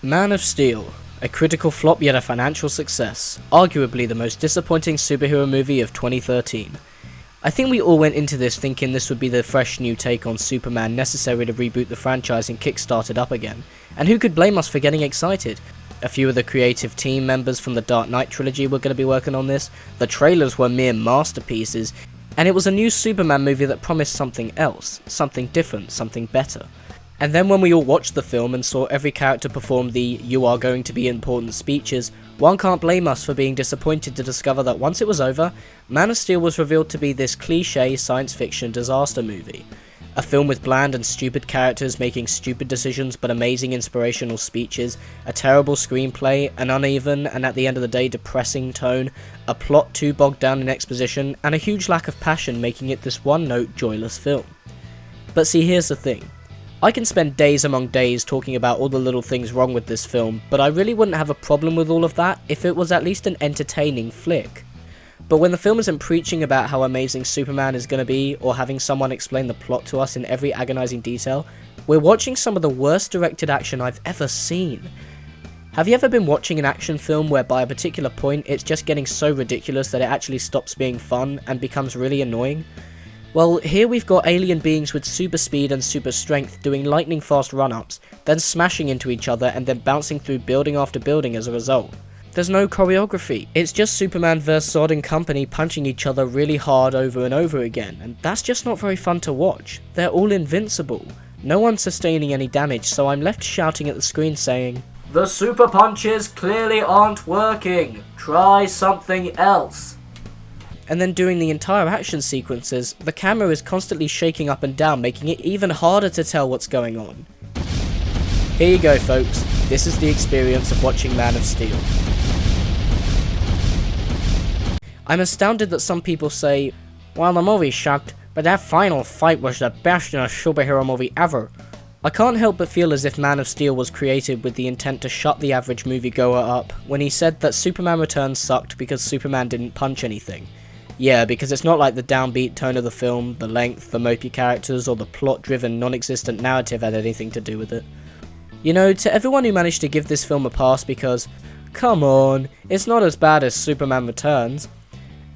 Man of Steel, a critical flop yet a financial success, arguably the most disappointing superhero movie of 2013. I think we all went into this thinking this would be the fresh new take on Superman necessary to reboot the franchise and kickstart it up again, and who could blame us for getting excited? A few of the creative team members from the Dark Knight trilogy were going to be working on this, the trailers were mere masterpieces, and it was a new Superman movie that promised something else, something different, something better. And then when we all watched the film and saw every character perform the "you are going to be important" speeches, one can't blame us for being disappointed to discover that once it was over, Man of Steel was revealed to be this cliché science fiction disaster movie. A film with bland and stupid characters making stupid decisions but amazing inspirational speeches, a terrible screenplay, an uneven and at the end of the day depressing tone, a plot too bogged down in exposition, and a huge lack of passion making it this one-note joyless film. But see, here's the thing. I can spend days among days talking about all the little things wrong with this film, but I really wouldn't have a problem with all of that if it was at least an entertaining flick. But when the film isn't preaching about how amazing Superman is going to be, or having someone explain the plot to us in every agonizing detail, we're watching some of the worst directed action I've ever seen. Have you ever been watching an action film where by a particular point it's just getting so ridiculous that it actually stops being fun and becomes really annoying? Well, here we've got alien beings with super speed and super strength doing lightning fast run-ups, then smashing into each other and then bouncing through building after building as a result. There's no choreography, it's just Superman vs Zod and company punching each other really hard over and over again, and that's just not very fun to watch. They're all invincible. No one's sustaining any damage, so I'm left shouting at the screen saying, "The super punches clearly aren't working! Try something else!" And then during the entire action sequences, the camera is constantly shaking up and down, making it even harder to tell what's going on. Here you go folks, this is the experience of watching Man of Steel. I'm astounded that some people say, "Well, the movie sucked, but that final fight was the best in a superhero movie ever." I can't help but feel as if Man of Steel was created with the intent to shut the average moviegoer up when he said that Superman Returns sucked because Superman didn't punch anything. Yeah, because it's not like the downbeat tone of the film, the length, the mopey characters, or the plot-driven, non-existent narrative had anything to do with it. You know, to everyone who managed to give this film a pass because, come on, it's not as bad as Superman Returns,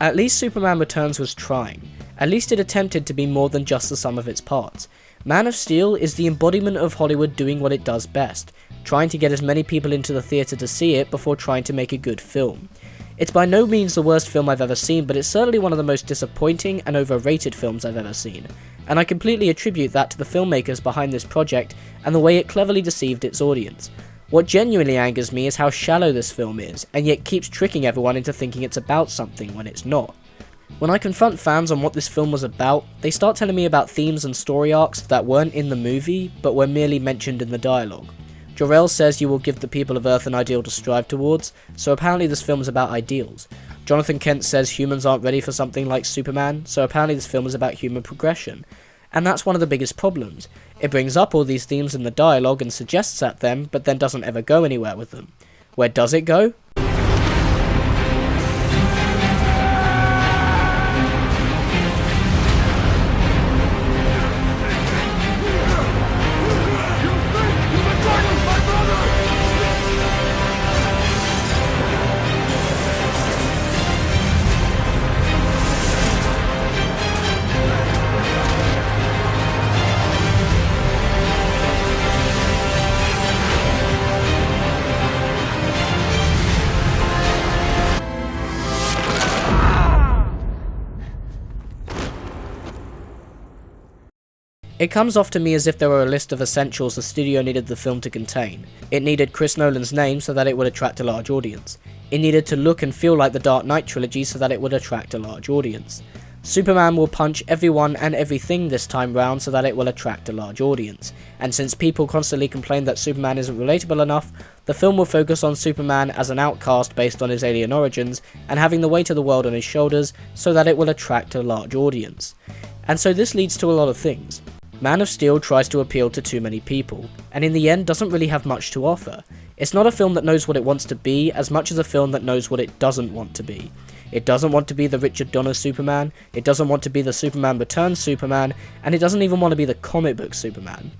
at least Superman Returns was trying. At least it attempted to be more than just the sum of its parts. Man of Steel is the embodiment of Hollywood doing what it does best, trying to get as many people into the theatre to see it before trying to make a good film. It's by no means the worst film I've ever seen, but it's certainly one of the most disappointing and overrated films I've ever seen, and I completely attribute that to the filmmakers behind this project and the way it cleverly deceived its audience. What genuinely angers me is how shallow this film is, and yet keeps tricking everyone into thinking it's about something when it's not. When I confront fans on what this film was about, they start telling me about themes and story arcs that weren't in the movie, but were merely mentioned in the dialogue. Jor-El says you will give the people of Earth an ideal to strive towards, so apparently this film is about ideals. Jonathan Kent says humans aren't ready for something like Superman, so apparently this film is about human progression. And that's one of the biggest problems. It brings up all these themes in the dialogue and suggests at them, but then doesn't ever go anywhere with them. Where does it go? It comes off to me as if there were a list of essentials the studio needed the film to contain. It needed Chris Nolan's name so that it would attract a large audience. It needed to look and feel like the Dark Knight trilogy so that it would attract a large audience. Superman will punch everyone and everything this time round so that it will attract a large audience. And since people constantly complain that Superman isn't relatable enough, the film will focus on Superman as an outcast based on his alien origins and having the weight of the world on his shoulders so that it will attract a large audience. And so this leads to a lot of things. Man of Steel tries to appeal to too many people, and in the end doesn't really have much to offer. It's not a film that knows what it wants to be, as much as a film that knows what it doesn't want to be. It doesn't want to be the Richard Donner Superman, it doesn't want to be the Superman Returns Superman, and it doesn't even want to be the comic book Superman.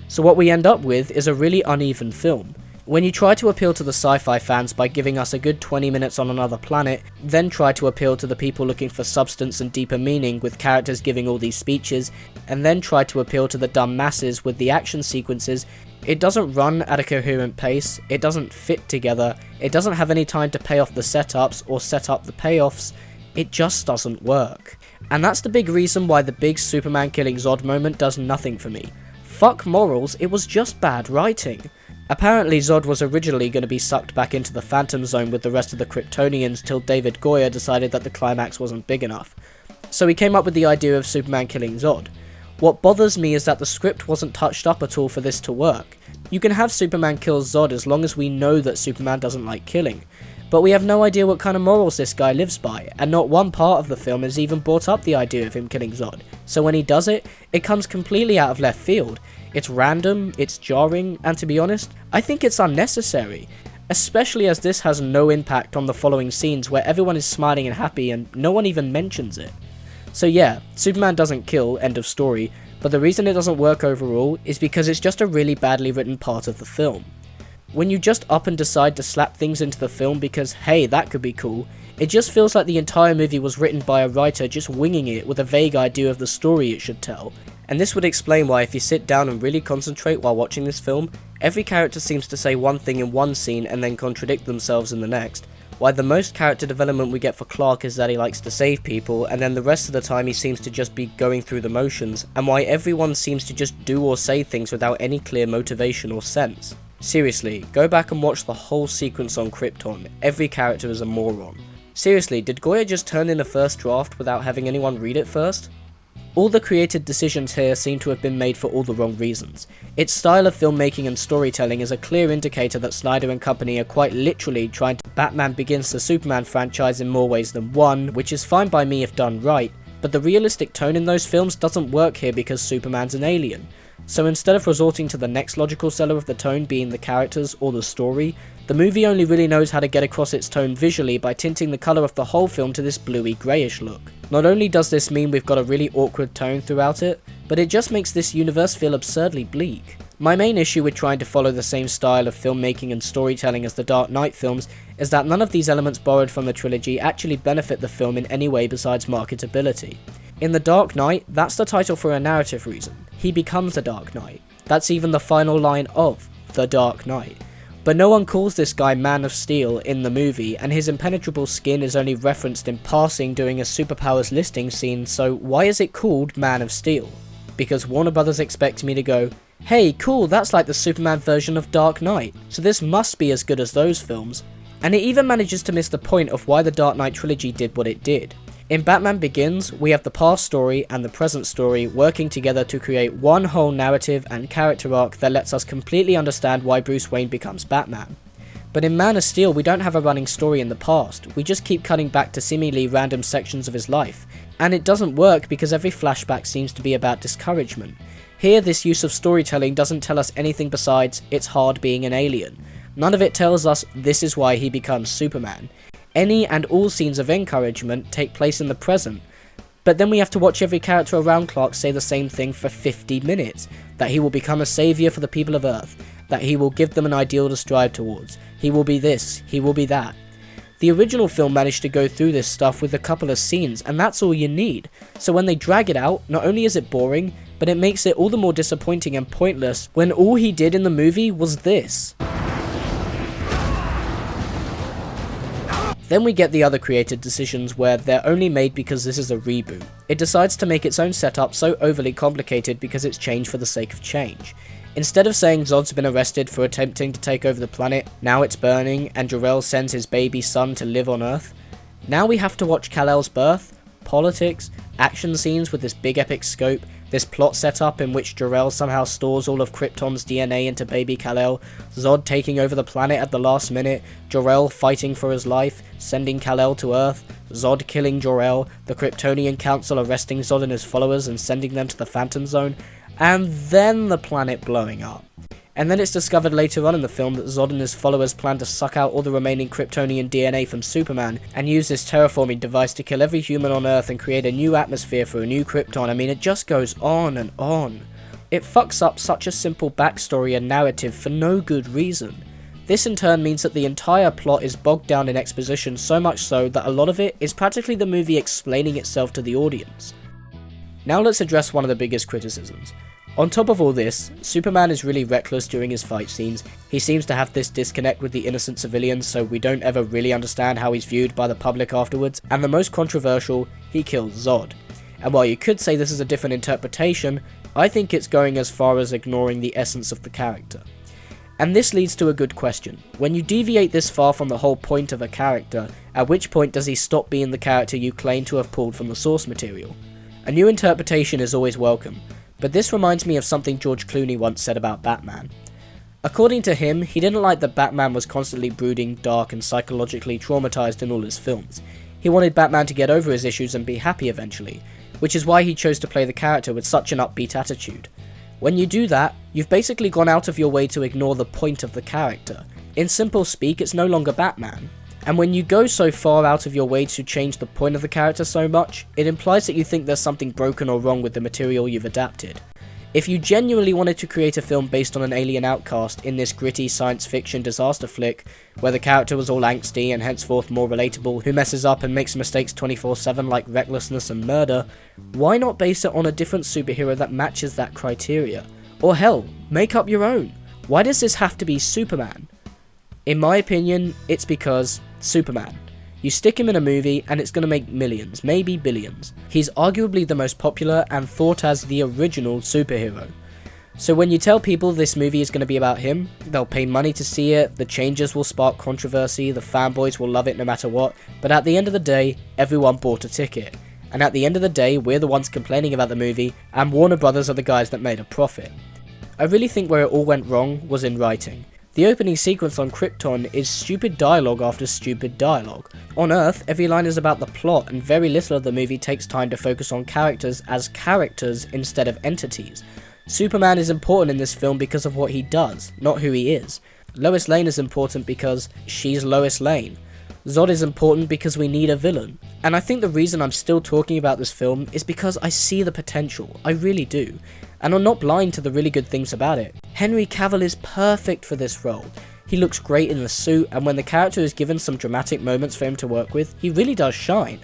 So what we end up with is a really uneven film. When you try to appeal to the sci-fi fans by giving us a good 20 minutes on another planet, then try to appeal to the people looking for substance and deeper meaning with characters giving all these speeches, and then try to appeal to the dumb masses with the action sequences, it doesn't run at a coherent pace, it doesn't fit together, it doesn't have any time to pay off the setups or set up the payoffs, it just doesn't work. And that's the big reason why the big Superman killing Zod moment does nothing for me. Fuck morals, it was just bad writing. Apparently Zod was originally going to be sucked back into the Phantom Zone with the rest of the Kryptonians till David Goyer decided that the climax wasn't big enough. So he came up with the idea of Superman killing Zod. What bothers me is that the script wasn't touched up at all for this to work. You can have Superman kill Zod as long as we know that Superman doesn't like killing. But we have no idea what kind of morals this guy lives by, and not one part of the film has even brought up the idea of him killing Zod. So when he does it, it comes completely out of left field. It's random, it's jarring, and to be honest, I think it's unnecessary. Especially as this has no impact on the following scenes where everyone is smiling and happy and no one even mentions it. So yeah, Superman doesn't kill, end of story, but the reason it doesn't work overall is because it's just a really badly written part of the film. When you just up and decide to slap things into the film because, hey, that could be cool, it just feels like the entire movie was written by a writer just winging it with a vague idea of the story it should tell. And this would explain why if you sit down and really concentrate while watching this film, every character seems to say one thing in one scene and then contradict themselves in the next, why the most character development we get for Clark is that he likes to save people, and then the rest of the time he seems to just be going through the motions, and why everyone seems to just do or say things without any clear motivation or sense. Seriously, go back and watch the whole sequence on Krypton, every character is a moron. Seriously, did Goyer just turn in a first draft without having anyone read it first? All the created decisions here seem to have been made for all the wrong reasons. Its style of filmmaking and storytelling is a clear indicator that Snyder and company are quite literally trying to Batman Begins the Superman franchise in more ways than one, which is fine by me if done right, but the realistic tone in those films doesn't work here because Superman's an alien. So instead of resorting to the next logical seller of the tone being the characters or the story, the movie only really knows how to get across its tone visually by tinting the colour of the whole film to this bluey greyish look. Not only does this mean we've got a really awkward tone throughout it, but it just makes this universe feel absurdly bleak. My main issue with trying to follow the same style of filmmaking and storytelling as the Dark Knight films is that none of these elements borrowed from the trilogy actually benefit the film in any way besides marketability. In The Dark Knight, that's the title for a narrative reason. He becomes the Dark Knight. That's even the final line of The Dark Knight. But no one calls this guy Man of Steel in the movie, and his impenetrable skin is only referenced in passing during a superpowers listing scene, so why is it called Man of Steel? Because Warner Brothers expects me to go, hey cool, that's like the Superman version of Dark Knight, so this must be as good as those films. And it even manages to miss the point of why the Dark Knight trilogy did what it did. In Batman Begins, we have the past story and the present story working together to create one whole narrative and character arc that lets us completely understand why Bruce Wayne becomes Batman. But in Man of Steel, we don't have a running story in the past, we just keep cutting back to seemingly random sections of his life, and it doesn't work because every flashback seems to be about discouragement. Here, this use of storytelling doesn't tell us anything besides, it's hard being an alien. None of it tells us this is why he becomes Superman. Any and all scenes of encouragement take place in the present, but then we have to watch every character around Clark say the same thing for 50 minutes, that he will become a saviour for the people of Earth, that he will give them an ideal to strive towards, he will be this, he will be that. The original film managed to go through this stuff with a couple of scenes, and that's all you need, so when they drag it out, not only is it boring, but it makes it all the more disappointing and pointless when all he did in the movie was this. Then we get the other creative decisions where they're only made because this is a reboot. It decides to make its own setup so overly complicated because it's change for the sake of change. Instead of saying Zod's been arrested for attempting to take over the planet, now it's burning, and Jor-El sends his baby son to live on Earth, now we have to watch Kal-El's birth, politics, action scenes with this big epic scope, this plot setup in which Jor-El somehow stores all of Krypton's DNA into baby Kal-El, Zod taking over the planet at the last minute, Jor-El fighting for his life, sending Kal-El to Earth, Zod killing Jor-El, the Kryptonian Council arresting Zod and his followers and sending them to the Phantom Zone, and then the planet blowing up. And then it's discovered later on in the film that Zod and his followers plan to suck out all the remaining Kryptonian DNA from Superman and use this terraforming device to kill every human on Earth and create a new atmosphere for a new Krypton. I mean, it just goes on and on. It fucks up such a simple backstory and narrative for no good reason. This in turn means that the entire plot is bogged down in exposition, so much so that a lot of it is practically the movie explaining itself to the audience. Now let's address one of the biggest criticisms. On top of all this, Superman is really reckless during his fight scenes. He seems to have this disconnect with the innocent civilians, so we don't ever really understand how he's viewed by the public afterwards, and the most controversial, he kills Zod. And while you could say this is a different interpretation, I think it's going as far as ignoring the essence of the character. And this leads to a good question. When you deviate this far from the whole point of a character, at which point does he stop being the character you claim to have pulled from the source material? A new interpretation is always welcome, but this reminds me of something George Clooney once said about Batman. According to him, he didn't like that Batman was constantly brooding, dark and psychologically traumatized in all his films. He wanted Batman to get over his issues and be happy eventually, which is why he chose to play the character with such an upbeat attitude. When you do that, you've basically gone out of your way to ignore the point of the character. In simple speak, it's no longer Batman. And when you go so far out of your way to change the point of the character so much, it implies that you think there's something broken or wrong with the material you've adapted. If you genuinely wanted to create a film based on an alien outcast in this gritty science fiction disaster flick, where the character was all angsty and henceforth more relatable, who messes up and makes mistakes 24/7 like recklessness and murder, why not base it on a different superhero that matches that criteria? Or hell, make up your own. Why does this have to be Superman? In my opinion, it's because Superman. You stick him in a movie and it's going to make millions, maybe billions. He's arguably the most popular and thought as the original superhero. So when you tell people this movie is going to be about him, they'll pay money to see it, the changes will spark controversy, the fanboys will love it no matter what, but at the end of the day, everyone bought a ticket. And at the end of the day, we're the ones complaining about the movie, and Warner Brothers are the guys that made a profit. I really think where it all went wrong was in writing. The opening sequence on Krypton is stupid dialogue after stupid dialogue. On Earth, every line is about the plot, and very little of the movie takes time to focus on characters as characters instead of entities. Superman is important in this film because of what he does, not who he is. Lois Lane is important because she's Lois Lane. Zod is important because we need a villain. And I think the reason I'm still talking about this film is because I see the potential, I really do. And I'm not blind to the really good things about it. Henry Cavill is perfect for this role. He looks great in the suit, and when the character is given some dramatic moments for him to work with, he really does shine.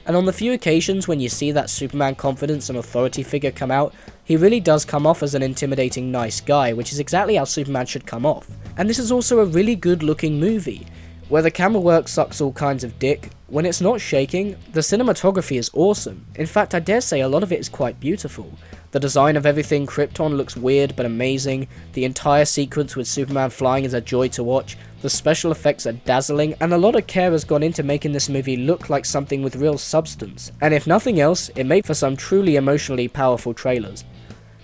And on the few occasions when you see that Superman confidence and authority figure come out, he really does come off as an intimidating nice guy, which is exactly how Superman should come off. And this is also a really good looking movie. Where the camera work sucks all kinds of dick, when it's not shaking, the cinematography is awesome. In fact, I dare say a lot of it is quite beautiful. The design of everything Krypton looks weird but amazing, the entire sequence with Superman flying is a joy to watch, the special effects are dazzling, and a lot of care has gone into making this movie look like something with real substance. And if nothing else, it made for some truly emotionally powerful trailers.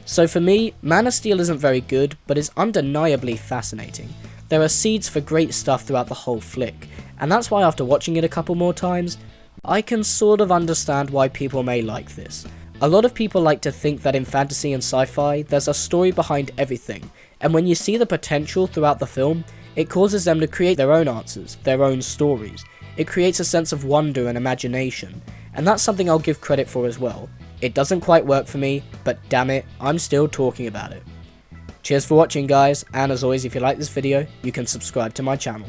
So for me, Man of Steel isn't very good, but is undeniably fascinating. There are seeds for great stuff throughout the whole flick, and that's why after watching it a couple more times, I can sort of understand why people may like this. A lot of people like to think that in fantasy and sci-fi, there's a story behind everything, and when you see the potential throughout the film, it causes them to create their own answers, their own stories. It creates a sense of wonder and imagination, and that's something I'll give credit for as well. It doesn't quite work for me, but damn it, I'm still talking about it. Cheers for watching guys, and as always if you like this video, you can subscribe to my channel.